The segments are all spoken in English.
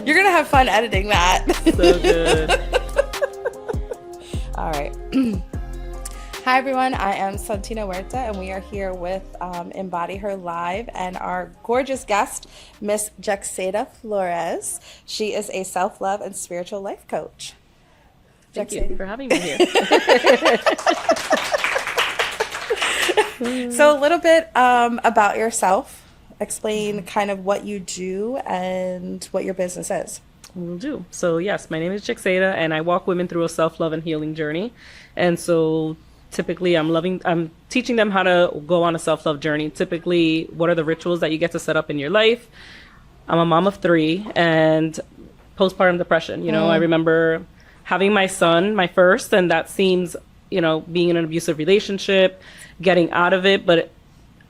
You're gonna have fun editing that. So good. All right. Hi everyone, I am Santina Huerta and we are here with EmbodyHER Live and our gorgeous guest, Miss Jaxeda Flores. She is a self-love and spiritual life coach. Thank you for having me here. So a little bit about yourself. Explain kind of what you do and what your business is. Will do. So yes, my name is Jexsaida and I walk women through a self-love and healing journey. And so typically I'm teaching them how to go on a self-love journey. Typically, what are the rituals that you get to set up in your life? I'm a mom of 3 and postpartum depression. I remember having my son, my first, and that seems, being in an abusive relationship, getting out of it, but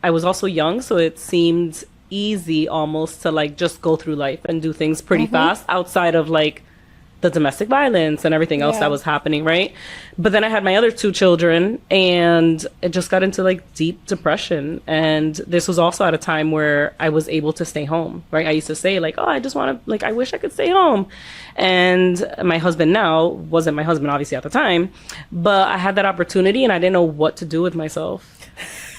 I was also young, so it seemed easy almost to just go through life and do things pretty fast outside of the domestic violence and everything else that was happening, right? But then I had my other 2 children and it just got into deep depression. And this was also at a time where I was able to stay home, right? I used to say I just want to, I wish I could stay home. And my husband now wasn't my husband obviously at the time, but I had that opportunity and I didn't know what to do with myself.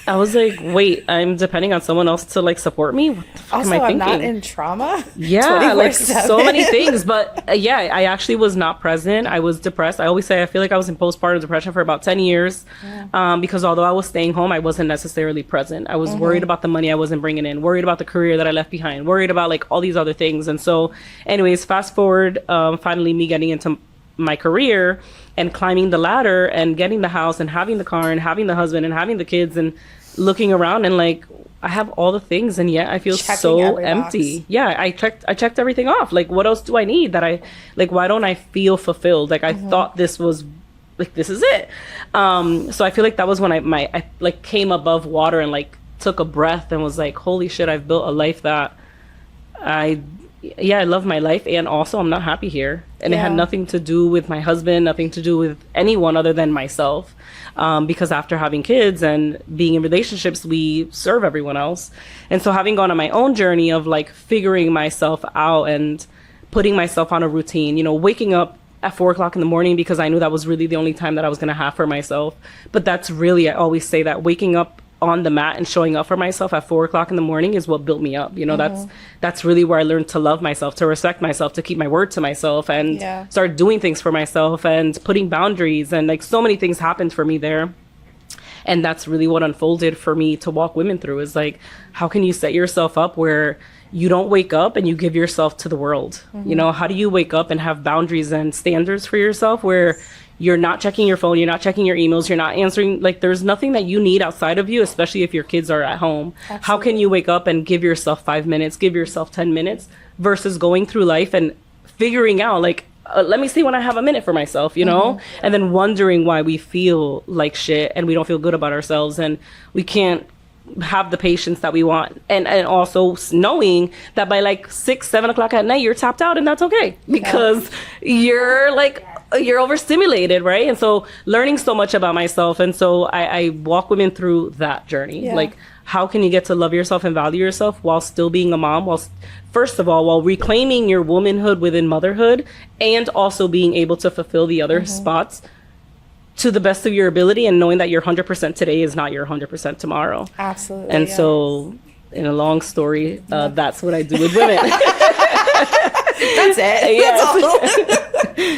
I was like, wait, I'm depending on someone else to support me? What the fuck also, am I thinking? I'm not in trauma. Yeah, so many things. But I actually was not present. I was depressed. I always say I feel like I was in postpartum depression for about 10 years because although I was staying home, I wasn't necessarily present. I was worried about the money I wasn't bringing in, worried about the career that I left behind, worried about all these other things. And so anyways, fast forward, finally me getting into my career and climbing the ladder and getting the house and having the car and having the husband and having the kids and looking around and I have all the things and yet I feel so empty. Box. Yeah, I checked everything off. What else do I need that I why don't I feel fulfilled? I thought this was this is it. So I feel that was when I came above water and took a breath and was holy shit, I've built a life that I love my life and also I'm not happy here. And it had nothing to do with my husband, nothing to do with anyone other than myself. Because after having kids and being in relationships, we serve everyone else. And so having gone on my own journey of figuring myself out and putting myself on a routine, waking up at 4:00 in the morning because I knew that was really the only time that I was going to have for myself. But that's really, I always say that waking up on the mat and showing up for myself at 4:00 in the morning is what built me up. That's really where I learned to love myself, to respect myself, to keep my word to myself and start doing things for myself and putting boundaries. And so many things happened for me there. And that's really what unfolded for me to walk women through is how can you set yourself up where you don't wake up and you give yourself to the world? How do you wake up and have boundaries and standards for yourself where you're not checking your phone, you're not checking your emails, you're not answering, there's nothing that you need outside of you, especially if your kids are at home. Absolutely. How can you wake up and give yourself 5 minutes, give yourself 10 minutes versus going through life and figuring out let me see when I have a minute for myself, and then wondering why we feel like shit and we don't feel good about ourselves and we can't have the patience that we want. And also knowing that by 6-7 o'clock at night, you're tapped out and that's okay because you're overstimulated, right? And so learning so much about myself. And so I walk women through that journey. How can you get to love yourself and value yourself while still being a mom? First of all, while reclaiming your womanhood within motherhood and also being able to fulfill the other spots to the best of your ability and knowing that your 100% today is not your 100% tomorrow. Absolutely. And so in a long story, that's what I do with women. That's it. Yes. That's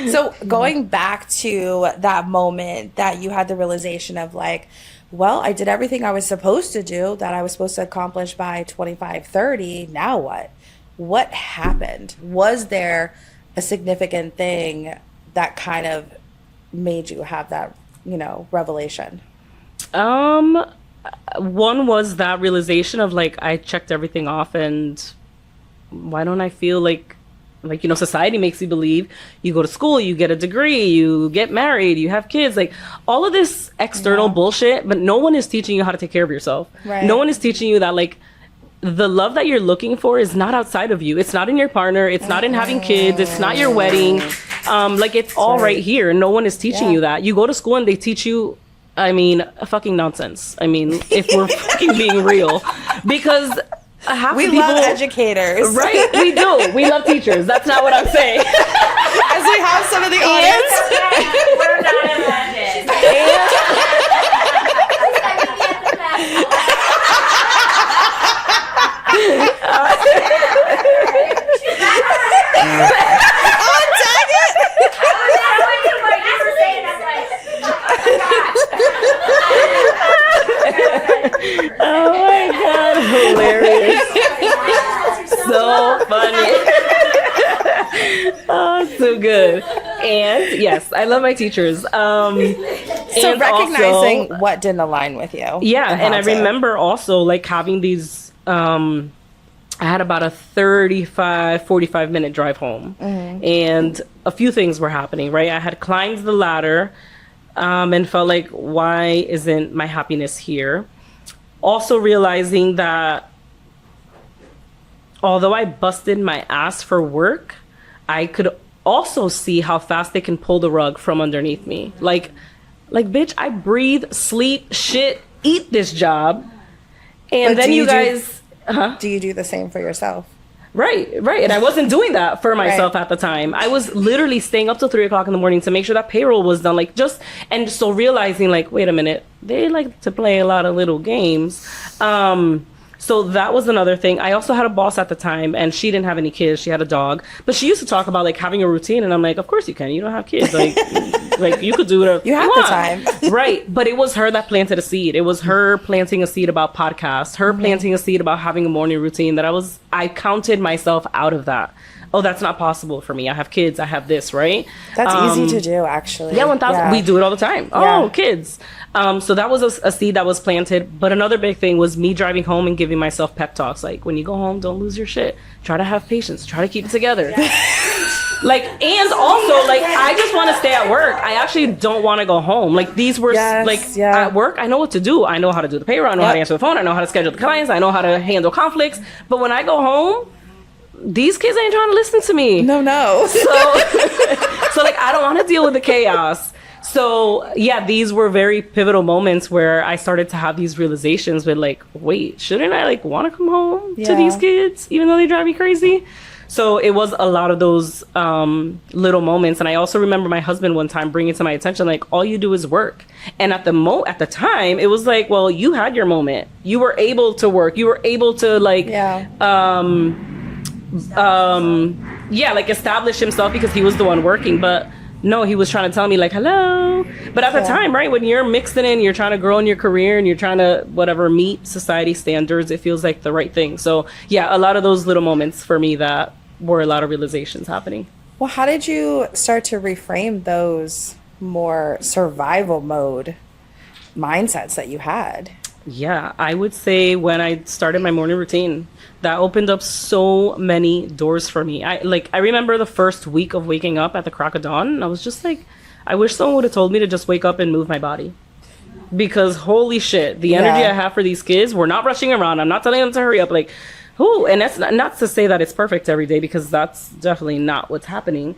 all. So going back to that moment that you had the realization of well, I did everything I was supposed to do that I was supposed to accomplish by 25, 30. Now what? What happened? Was there a significant thing that kind of made you have that, revelation? One was that realization of I checked everything off and why don't I feel society makes you believe you go to school, you get a degree, you get married, you have kids, all of this external bullshit, but no one is teaching you how to take care of yourself. Right. No one is teaching you that the love that you're looking for is not outside of you. It's not in your partner. It's not in having kids. It's not your wedding. Like, it's all right here. No one is teaching you that. You go to school and they teach you, I mean, fucking nonsense. I mean, if we're fucking being real. Because half we the people... love educators. Right, we do. We love teachers. That's not what I'm saying. As we have some of the audience. We're not imagined. Oh my god, hilarious. So funny. Oh, so good. And yes, I love my teachers. So and recognizing also, what didn't align with you. yeah, and I how to. remember also like having these I had about a 45 minute drive home, and a few things were happening, right? I had climbed the ladder and felt like, why isn't my happiness here? Also realizing that although I busted my ass for work, I could also see how fast they can pull the rug from underneath me. Like, bitch, I breathe, sleep, shit, eat this job. And But then do you you guys... Do you do the same for yourself? Right. And I wasn't doing that for myself at the time. I was literally staying up till 3 o'clock in the morning to make sure that payroll was done. Like, and so realizing, like, wait a minute, they like to play a lot of little games. So that was another thing. I also had a boss at the time, and she didn't have any kids. She had a dog, but she used to talk about like having a routine, and I'm like, of course you can. You don't have kids. Like, like you could do whatever You have the time. Right. But it was her that planted a seed. It was her planting a seed about podcasts, her planting a seed about having a morning routine that I counted myself out of that. Oh, that's not possible for me. I have kids. I have this, right? That's easy to do, actually. Yeah, 1,000. We do it all the time. Yeah. Oh, kids. So that was a seed that was planted. But another big thing was me driving home and giving myself pep talks. Like, when you go home, don't lose your shit. Try to have patience. Try to keep it together. Like, and also, like, I just want to stay at work. I actually don't want to go home. Like, these were, at work, I know what to do. I know how to do the payroll. I know how to answer the phone. I know how to schedule the clients. I know how to handle conflicts. But when I go home, these kids ain't trying to listen to me. No. So like, I don't want to deal with the chaos. So yeah, these were very pivotal moments where I started to have these realizations with like, wait, shouldn't I like want to come home to these kids, even though they drive me crazy? So it was a lot of those little moments. And I also remember my husband one time bringing to my attention, like, all you do is work. And at the time, it was like, well, you had your moment. You were able to work. You were able to like, like establish himself because he was the one working. But no, he was trying to tell me like, hello. But at the time, right, when you're mixed in, you're trying to grow in your career and you're trying to meet society standards, it feels like the right thing. So yeah, a lot of those little moments for me that were a lot of realizations happening. Well, how did you start to reframe those more survival mode mindsets that you had? Yeah, I would say when I started my morning routine, that opened up so many doors for me. I remember the first week of waking up at the crack of dawn, and I was just like, I wish someone would have told me to just wake up and move my body. Because holy shit, the energy I have for these kids, we're not rushing around. I'm not telling them to hurry up. Like, who? And that's not to say that it's perfect every day, because that's definitely not what's happening.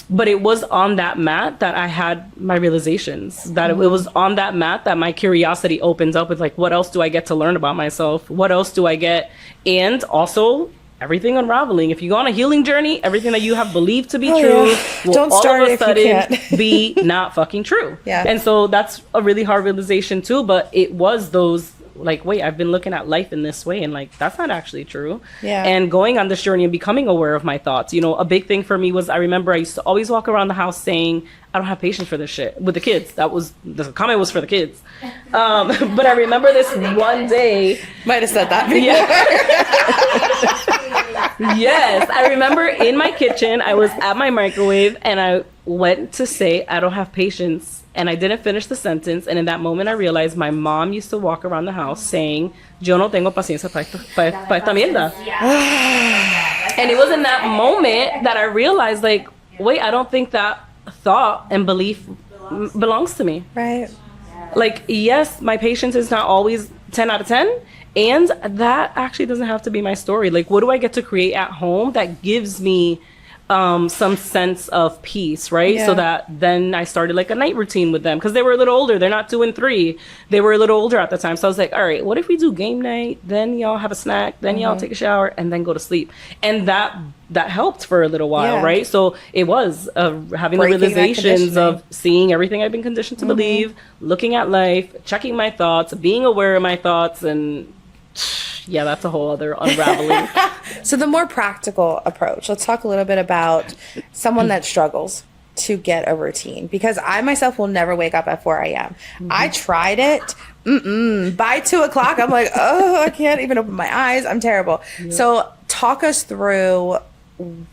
But it was on that mat that I had my realizations, that it was on that mat that my curiosity opens up with like, what else do I get to learn about myself? What else do I get? And also everything unraveling. If you go on a healing journey, everything that you have believed to be true will Don't all start of a if you sudden can't. be not fucking true. Yeah. And so that's a really hard realization too, but it was those like, wait, I've been looking at life in this way and like, that's not actually true. Yeah. And going on this journey and becoming aware of my thoughts. You know, a big thing for me was, I remember I used to always walk around the house saying, I don't have patience for this shit with the kids. That was, the comment was for the kids. But I remember this one day. Might have said that before. Yeah. Yes. I remember in my kitchen, I was at my microwave and I went to say, I don't have patience. And I didn't finish the sentence. And in that moment, I realized my mom used to walk around the house saying, yo no tengo paciencia para esta mierda. And it was in that moment that I realized, like, wait, I don't think that thought and belief belongs to me. Right. Like, yes, my patience is not always 10 out of 10. And that actually doesn't have to be my story. Like, what do I get to create at home that gives me some sense of peace, right? So that then I started like a night routine with them because they were a little older. They're not 2 and 3. They were a little older at the time. So I was like, all right, what if we do game night? Then y'all have a snack. Then y'all take a shower and then go to sleep. And that helped for a little while, right? So it was having Breaking the realizations of seeing everything I've been conditioned to believe, looking at life, checking my thoughts, being aware of my thoughts, and yeah, that's a whole other unraveling. So the more practical approach, let's talk a little bit about someone that struggles to get a routine, because I myself will never wake up at 4 a.m. I tried it. By 2 o'clock, I'm like, oh, I can't even open my eyes. I'm terrible. So talk us through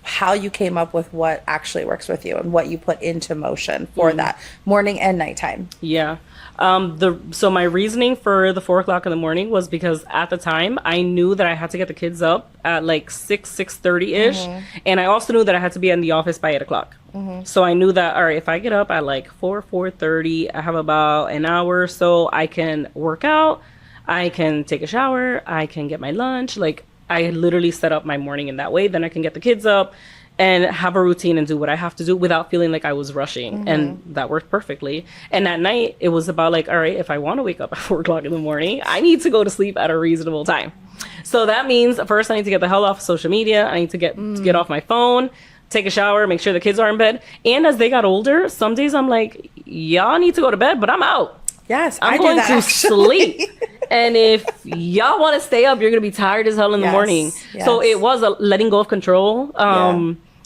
how you came up with what actually works with you and what you put into motion for that morning and nighttime. Yeah. So my reasoning for the 4 o'clock in the morning was because at the time I knew that I had to get the kids up at like 6:30 ish. And I also knew that I had to be in the office by 8 o'clock. So I knew that, all right, if I get up at like 4:30, I have about an hour so I can work out, I can take a shower, I can get my lunch. Like, I literally set up my morning in that way. Then I can get the kids up and have a routine and do what I have to do without feeling like I was rushing. And that worked perfectly. And at night, it was about like, all right, if I want to wake up at 4 o'clock in the morning, I need to go to sleep at a reasonable time. So that means first I need to get the hell off social media. I need to get off my phone, take a shower, make sure the kids are in bed. And as they got older, some days I'm like, y'all need to go to bed, but I'm out. Yes, I'm I going do that, to actually. sleep. And if y'all want to stay up, you're going to be tired as hell in the morning. So it was a letting go of control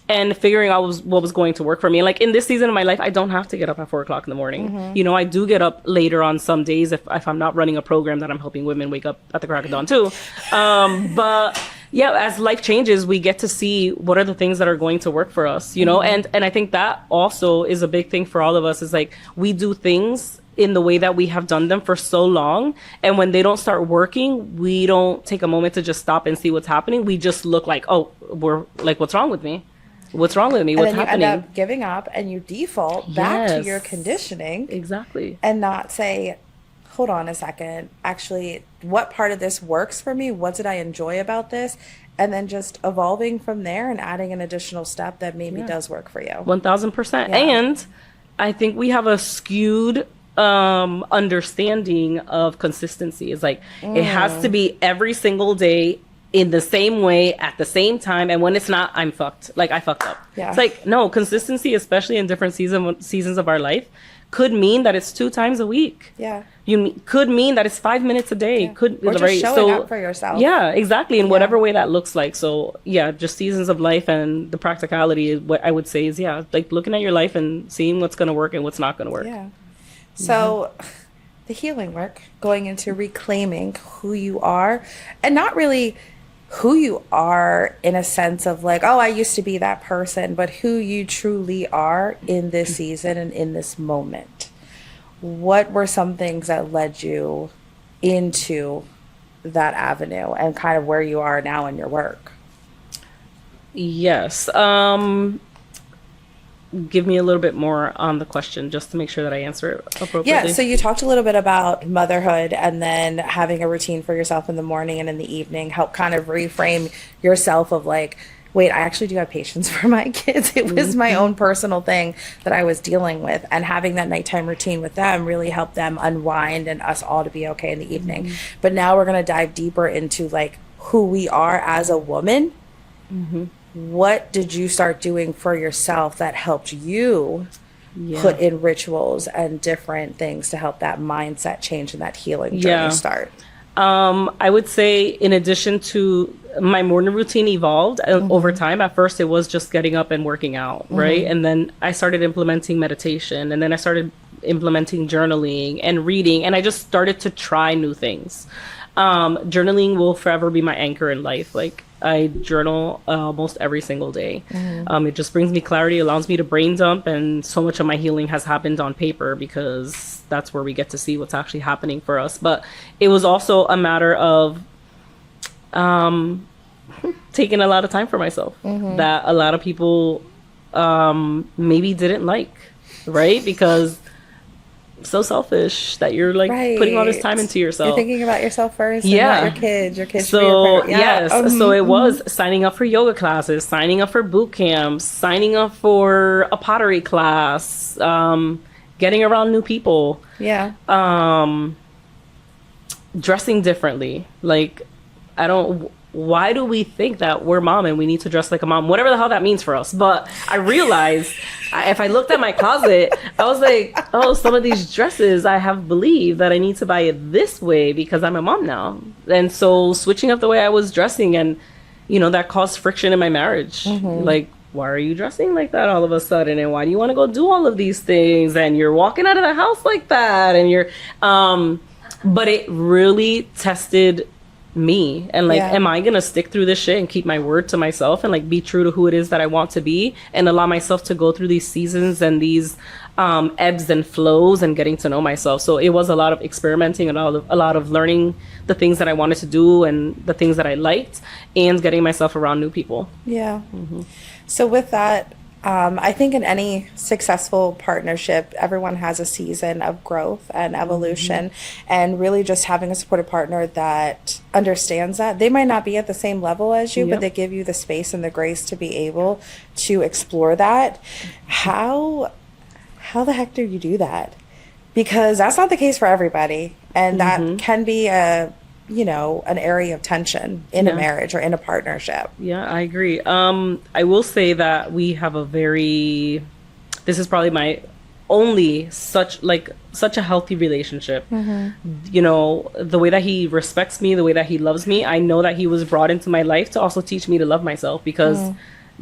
and figuring out what was going to work for me. Like in this season of my life, I don't have to get up at 4 o'clock in the morning. You know, I do get up later on some days if I'm not running a program that I'm helping women wake up at the crack of dawn too. But yeah, as life changes, we get to see what are the things that are going to work for us, you know? And I think that also is a big thing for all of us, is like we do things in the way that we have done them for so long, and when they don't start working, we don't take a moment to just stop and see what's happening. We just look like, oh, we're like, what's wrong with me? What's wrong with me? What's happening? And then you end up giving up and you default back to your conditioning. Exactly. And not say, hold on a second, actually, what part of this works for me? What did I enjoy about this? And then just evolving from there and adding an additional step that maybe does work for you. 1000%. And I think we have a skewed understanding of consistency. Is like it has to be every single day in the same way at the same time, and when it's not, I'm fucked. Like I fucked up. It's like, no, consistency, especially in different seasons of our life, could mean that it's 2 times a week. Could mean that it's 5 minutes a day. Could or just showing up for yourself. Yeah, exactly, in whatever way that looks like. So yeah, just seasons of life, and the practicality is what I would say is like looking at your life and seeing what's going to work and what's not going to work. So the healing work, going into reclaiming who you are, and not really who you are in a sense of like, oh, I used to be that person, but who you truly are in this season and in this moment. What were some things that led you into that avenue and kind of where you are now in your work? Yes. Give me a little bit more on the question just to make sure that I answer it appropriately. Yeah, so you talked a little bit about motherhood and then having a routine for yourself in the morning and in the evening, help kind of reframe yourself of like, wait, I actually do have patience for my kids. It was my own personal thing that I was dealing with, and having that nighttime routine with them really helped them unwind and us all to be okay in the evening. But now we're going to dive deeper into like who we are as a woman. What did you start doing for yourself that helped you put in rituals and different things to help that mindset change and that healing journey start? I would say in addition to my morning routine evolved over time. At first it was just getting up and working out, right? And then I started implementing meditation, and then I started implementing journaling and reading, and I just started to try new things. Journaling will forever be my anchor in life. Like I journal almost every single day. It just brings me clarity, allows me to brain dump, and so much of my healing has happened on paper because that's where we get to see what's actually happening for us. But it was also a matter of taking a lot of time for myself that a lot of people maybe didn't like, right? Because so selfish that you're like putting all this time into yourself. You're thinking about yourself first, and Yeah. not your kids for So your parent. yes, so it was signing up for yoga classes, signing up for boot camps, signing up for a pottery class, getting around new people, dressing differently. Like, why do we think that we're mom and we need to dress like a mom? Whatever the hell that means for us. But I realized if I looked at my closet, I was like, oh, some of these dresses I have believed that I need to buy it this way because I'm a mom now. And so switching up the way I was dressing, and, you know, that caused friction in my marriage. Like, why are you dressing like that all of a sudden? And why do you want to go do all of these things? And you're walking out of the house like that. And you're, but it really tested me, and like, am I gonna stick through this shit and keep my word to myself and like be true to who it is that I want to be, and allow myself to go through these seasons and these ebbs and flows and getting to know myself. So it was a lot of experimenting and a lot of learning the things that I wanted to do and the things that I liked, and getting myself around new people. So with that, I think in any successful partnership, everyone has a season of growth and evolution, and really just having a supportive partner that understands that. They might not be at the same level as you, but they give you the space and the grace to be able to explore that. How the heck do you do that? Because that's not the case for everybody, and that can be an area of tension in a marriage or in a partnership. I agree. I will say that we have this is probably my only such a healthy relationship. You know, the way that he respects me, the way that he loves me, I know that he was brought into my life to also teach me to love myself, because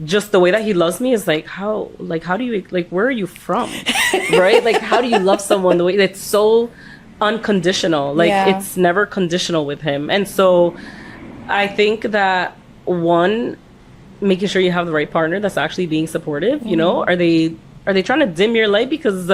just the way that he loves me is like, how do you, like, where are you from? Right? Like, how do you love someone the way that's so unconditional? Like, it's never conditional with him. And so I think that, one, making sure you have the right partner that's actually being supportive. You know, are they trying to dim your light because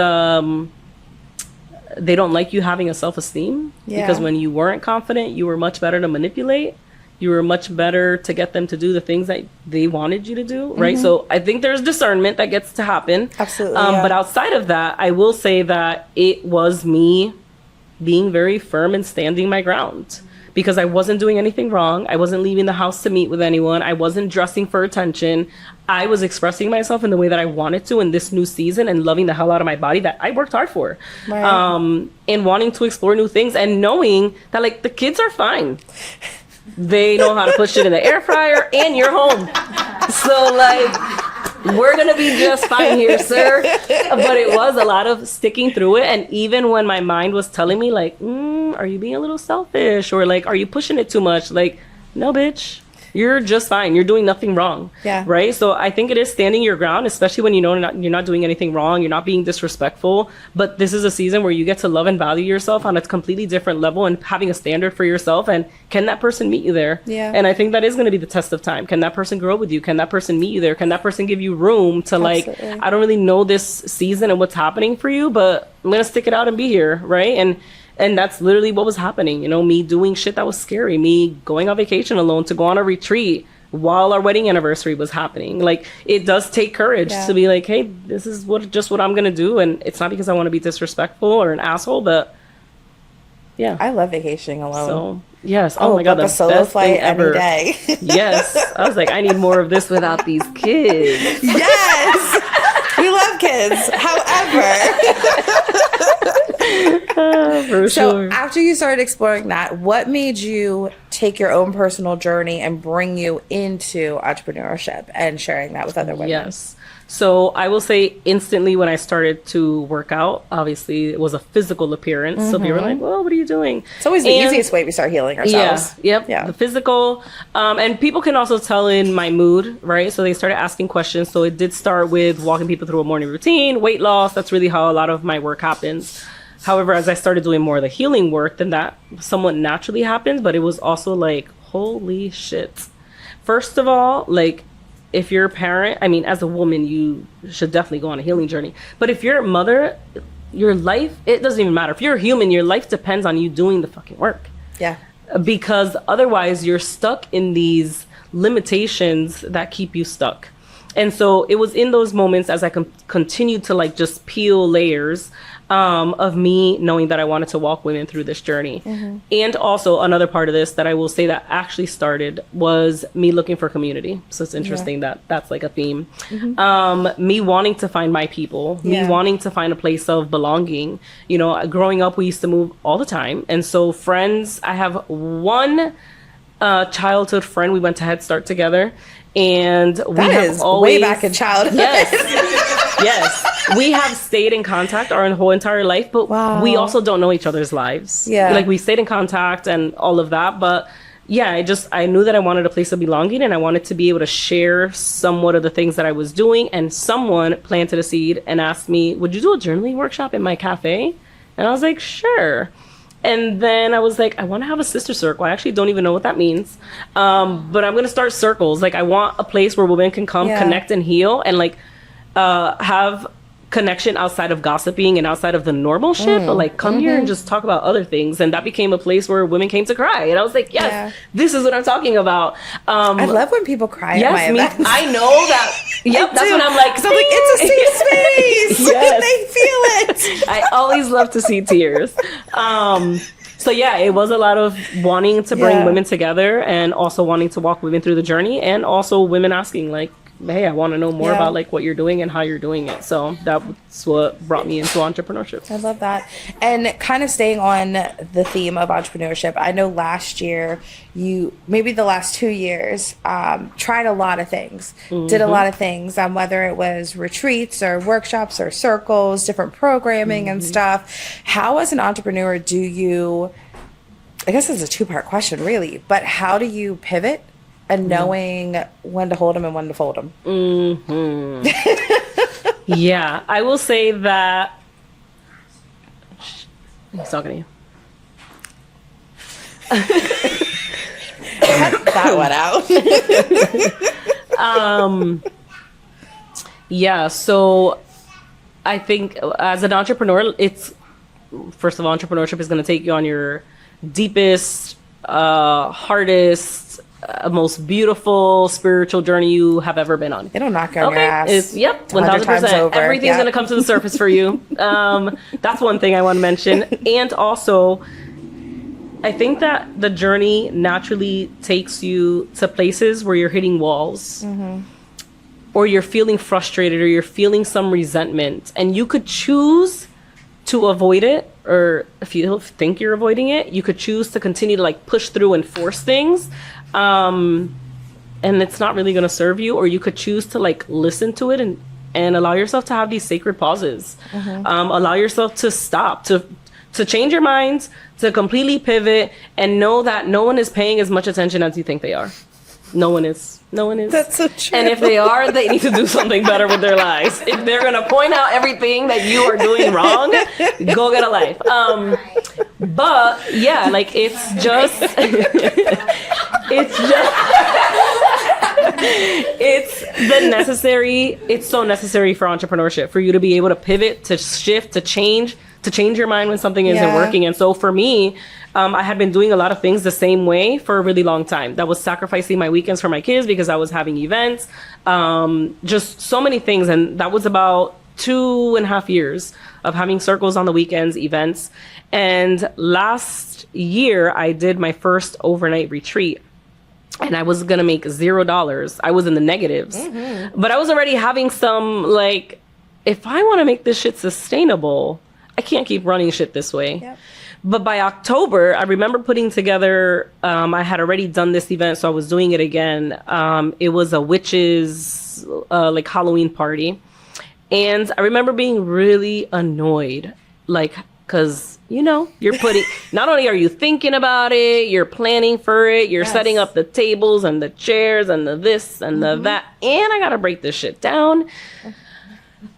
they don't like you having a self-esteem? Because when you weren't confident, you were much better to manipulate. You were much better to get them to do the things that they wanted you to do, right? So I think there's discernment that gets to happen. Absolutely. But outside of that, I will say that it was me being very firm and standing my ground, because I wasn't doing anything wrong. I wasn't leaving the house to meet with anyone. I wasn't dressing for attention. I was expressing myself in the way that I wanted to in this new season, and loving the hell out of my body that I worked hard for. And wanting to explore new things, and knowing that, like, the kids are fine. They know how to put shit in the air fryer, and you're home. So, like, we're gonna be just fine here, sir. But it was a lot of sticking through it. And even when my mind was telling me, like, are you being a little selfish? Or, like, are you pushing it too much? Like, no, bitch. You're just fine. You're doing nothing wrong. Right? So I think it is standing your ground, especially when you know you're not doing anything wrong. You're not being disrespectful. But this is a season where you get to love and value yourself on a completely different level, and having a standard for yourself. And can that person meet you there? And I think that is going to be the test of time. Can that person grow with you? Can that person meet you there? Can that person give you room to, like, I don't really know this season and what's happening for you, but I'm going to stick it out and be here. Right? And that's literally what was happening. You know, me doing shit that was scary, me going on vacation alone to go on a retreat while our wedding anniversary was happening. Like, it does take courage to be like, hey, this is what I'm going to do. And it's not because I want to be disrespectful or an asshole, but I love vacationing alone. So, yes. Oh my God, the solo best flight thing ever. Any day. Yes. I was like, I need more of this without these kids. Yes. We love kids. However. So after you started exploring that, what made you take your own personal journey and bring you into entrepreneurship and sharing that with other women? Yes. So I will say, instantly when I started to work out, obviously it was a physical appearance. So people were like, well, what are you doing? It's always the easiest way we start healing ourselves. Yeah. The physical. And people can also tell in my mood, right? So they started asking questions. So it did start with walking people through a morning routine, weight loss. That's really how a lot of my work happens. However, as I started doing more of the healing work, then that somewhat naturally happens. But it was also like, holy shit. First of all, like, if you're a parent, I mean, as a woman, you should definitely go on a healing journey. But if you're a mother, your life, it doesn't even matter. If you're a human, your life depends on you doing the fucking work. Yeah. Because otherwise you're stuck in these limitations that keep you stuck. And so it was in those moments as I continued to like just peel layers of me knowing that I wanted to walk women through this journey. And also another part of this that I will say that actually started was me looking for community. So it's interesting that that's like a theme. Me wanting to find my people, me wanting to find a place of belonging. You know, growing up, we used to move all the time. And so friends, I have one childhood friend. We went to Head Start together. And we have always, way back in childhood. Yes, we have stayed in contact our whole entire life, but we also don't know each other's lives. Like we stayed in contact and all of that, but yeah, I knew that I wanted a place of belonging, and I wanted to be able to share somewhat of the things that I was doing. And someone planted a seed and asked me, "Would you do a journaling workshop in my cafe?" And I was like, "Sure." And then I was like, I want to have a sister circle. I actually don't even know what that means. But I'm going to start circles. Like, I want a place where women can come, connect, and heal, and like have connection outside of gossiping and outside of the normal shit, but like come here and just talk about other things. And that became a place where women came to cry. And I was like, yes, this is what I'm talking about. I love when people cry at my events. I know that. Yep, that's when I'm like, so I'm like, it's a safe space. They feel it. I always love to see tears. So yeah, it was a lot of wanting to bring women together, and also wanting to walk women through the journey, and also women asking like, hey, I want to know more about like what you're doing and how you're doing it. So that's what brought me into entrepreneurship. I love that. And kind of staying on the theme of entrepreneurship, I know last year maybe the last 2 years, tried a lot of things, did a lot of things, whether it was retreats or workshops or circles, different programming and stuff. How as an entrepreneur do you, I guess it's a two-part question really, but how do you pivot and knowing when to hold them and when to fold them? Yeah, I will say that. He's talking to you. Cut that one out. Yeah, so I think as an entrepreneur, first of all, entrepreneurship is going to take you on your deepest, hardest, most beautiful spiritual journey you have ever been on. It'll knock you on your ass. 1000%. Everything's going to come to the surface for you. That's one thing I want to mention. And also, I think that the journey naturally takes you to places where you're hitting walls, or you're feeling frustrated, or you're feeling some resentment, and you could choose to avoid it, or if you think you're avoiding it, you could choose to continue to like push through and force things. And it's not really going to serve you, or you could choose to like listen to it and allow yourself to have these sacred pauses. Allow yourself to stop, to change your minds, to completely pivot, and know that no one is paying as much attention as you think they are. No one is. That's so true. And if they are, they need to do something better with their lives. If they're going to point out everything that you are doing wrong, go get a life. But yeah, like it's so necessary for entrepreneurship, for you to be able to pivot, to shift, to change your mind when something isn't working. And so for me, I had been doing a lot of things the same way for a really long time. That was sacrificing my weekends for my kids because I was having events, just so many things. And that was about 2.5 years of having circles on the weekends, events. And last year, I did my first overnight retreat. And I was going to make $0. I was in the negatives. But I was already having some, like, if I want to make this shit sustainable, I can't keep running shit this way. But by October, I remember putting together, I had already done this event, so I was doing it again. It was a witches, like Halloween party. And I remember being really annoyed, like, because, you know, you're putting, not only are you thinking about it, you're planning for it, you're setting up the tables and the chairs and the this and the that, and I got to break this shit down.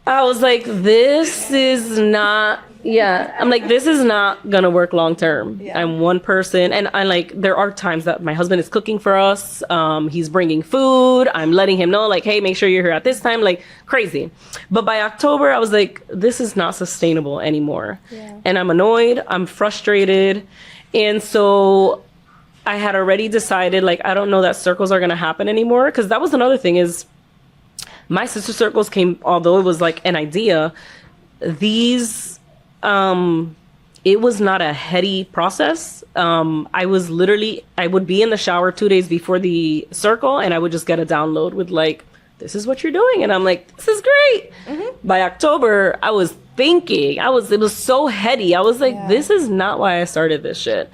I was like, this is not, I'm like, this is not gonna work long term. I'm one person, and I like, there are times that my husband is cooking for us, he's bringing food, I'm letting him know, like, hey, make sure you're here at this time, like, crazy. But by October, I was like, this is not sustainable anymore. And I'm annoyed, I'm frustrated, and so I had already decided, like, I don't know that circles are gonna happen anymore, because that was another thing is, my sister circles came, although it was like an idea, these, it was not a heady process. I would be in the shower 2 days before the circle, and I would just get a download with like, this is what you're doing. And I'm like, this is great. By October, I was thinking, it was so heady. I was like, this is not why I started this shit.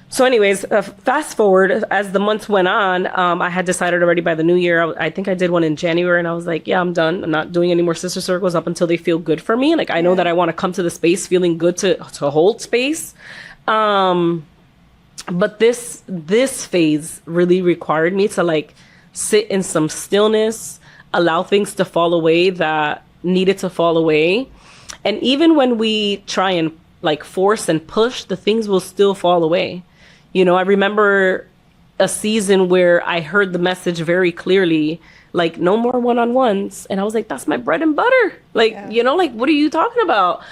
So anyways, fast forward, as the months went on, I had decided already by the new year, I think I did one in January, and I was like, yeah, I'm done. I'm not doing any more sister circles up until they feel good for me. Like, I know that I want to come to the space feeling good to hold space. But this phase really required me to like sit in some stillness, allow things to fall away that needed to fall away. And even when we try and like force and push, the things will still fall away. You know, I remember a season where I heard the message very clearly, like, no more one-on-ones. And I was like, that's my bread and butter. Like, you know, like, what are you talking about?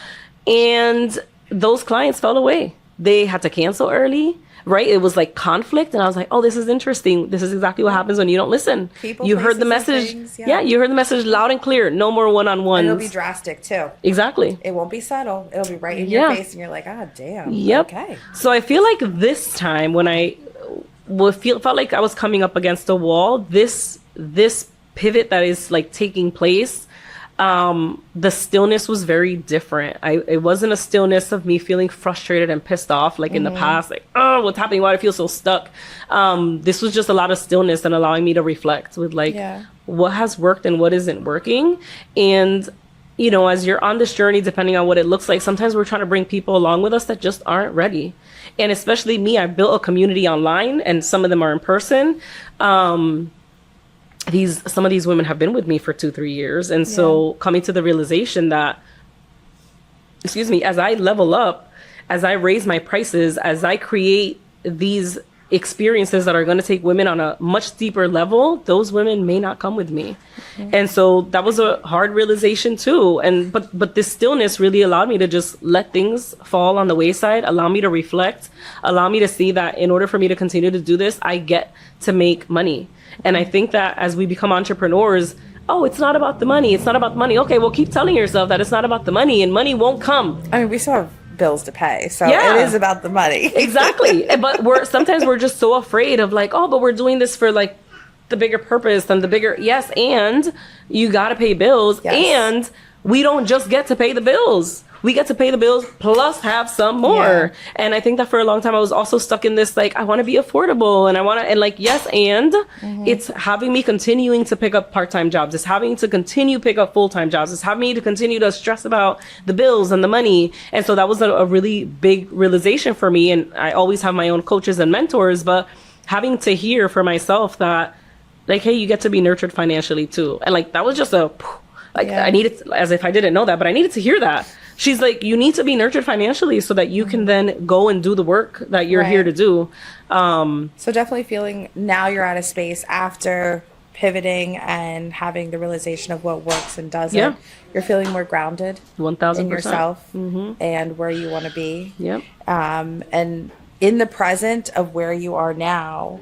And those clients fell away. They had to cancel early, right? It was like conflict. And I was like, oh, this is interesting. This is exactly what happens when you don't listen. You heard the message. Things, you heard the message loud and clear. No more one-on-ones. And it'll be drastic too. Exactly. It won't be subtle. It'll be right in your face, and you're like, ah, damn. Yep. Okay. So I feel like this time when I felt like I was coming up against a wall, this pivot that is like taking place, the stillness was very different. It wasn't a stillness of me feeling frustrated and pissed off like in the past, like, oh, what's happening? Why do I feel so stuck? This was just a lot of stillness and allowing me to reflect with like what has worked and what isn't working. And, you know, as you're on this journey, depending on what it looks like, sometimes we're trying to bring people along with us that just aren't ready. And especially me, I built a community online, and some of them are in person. Some of these women have been with me for 2-3 years. And so coming to the realization that, as I level up, as I raise my prices, as I create these experiences that are going to take women on a much deeper level, those women may not come with me. And so that was a hard realization too. And but this stillness really allowed me to just let things fall on the wayside, allow me to reflect, allow me to see that in order for me to continue to do this, I get to make money. And I think that as we become entrepreneurs, oh, it's not about the money. It's not about the money. Okay, well, keep telling yourself that it's not about the money, and money won't come. I mean, we still have bills to pay, so it is about the money. Exactly. But sometimes we're just so afraid of like, oh, but we're doing this for like the bigger purpose and the bigger, and you got to pay bills, and we don't just get to pay the bills. We get to pay the bills plus have some more. And I think that for a long time I was also stuck in this, like, I want to be affordable and I want to, and like, it's having me continuing to pick up part-time jobs. It's having to continue pick up full-time jobs. It's having me to continue to stress about the bills and the money. And so that was a really big realization for me. And I always have my own coaches and mentors, but having to hear for myself that, like, hey, you get to be nurtured financially too. And like, that was just I needed, as if I didn't know that, but I needed to hear that. She's like, you need to be nurtured financially so that you can then go and do the work that you're here to do. So definitely feeling now you're at a space after pivoting and having the realization of what works and doesn't. You're feeling more grounded 1,000% in yourself and where you want to be. Yep. And in the present of where you are now,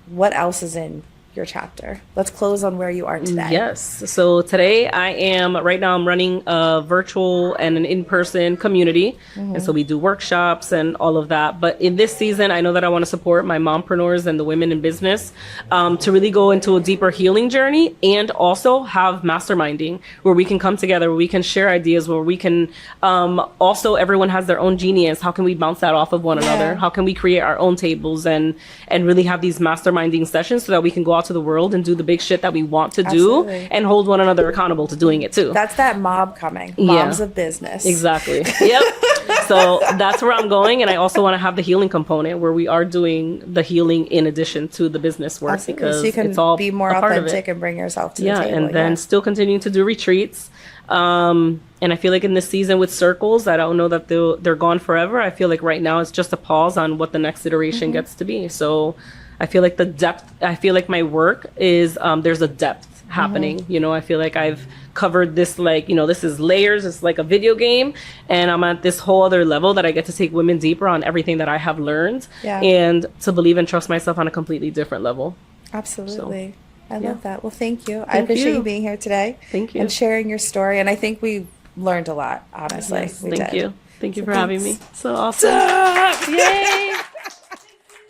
what else is in your chapter? Let's close on where you are today. Yes. So today right now I'm running a virtual and an in-person community. And so we do workshops and all of that. But in this season, I know that I want to support my mompreneurs and the women in business to really go into a deeper healing journey, and also have masterminding where we can come together, where we can share ideas, where we can also, everyone has their own genius. How can we bounce that off of one another? How can we create our own tables and really have these masterminding sessions so that we can go out to the world and do the big shit that we want to do and hold one another accountable to doing it too. That's that mob coming. Moms of business. Exactly. Yep. So that's where I'm going. And I also want to have the healing component where we are doing the healing in addition to the business work. Because so you can it's all be more authentic and bring yourself to the table. And then still continuing to do retreats. And I feel like in this season with circles, I don't know that they're gone forever. I feel like right now it's just a pause on what the next iteration gets to be. So I feel like I feel like my work is, there's a depth happening. You know, I feel like I've covered this, like, you know, this is layers. It's like a video game. And I'm at this whole other level that I get to take women deeper on everything that I have learned and to believe and trust myself on a completely different level. Absolutely. I Yeah. love that. Well, thank you. I Thank appreciate you you. being here today. Thank you. And sharing your story. And I think we learned a lot, honestly. Yes, We thank did. you. Thank you So for having me. thanks. So awesome. Yay!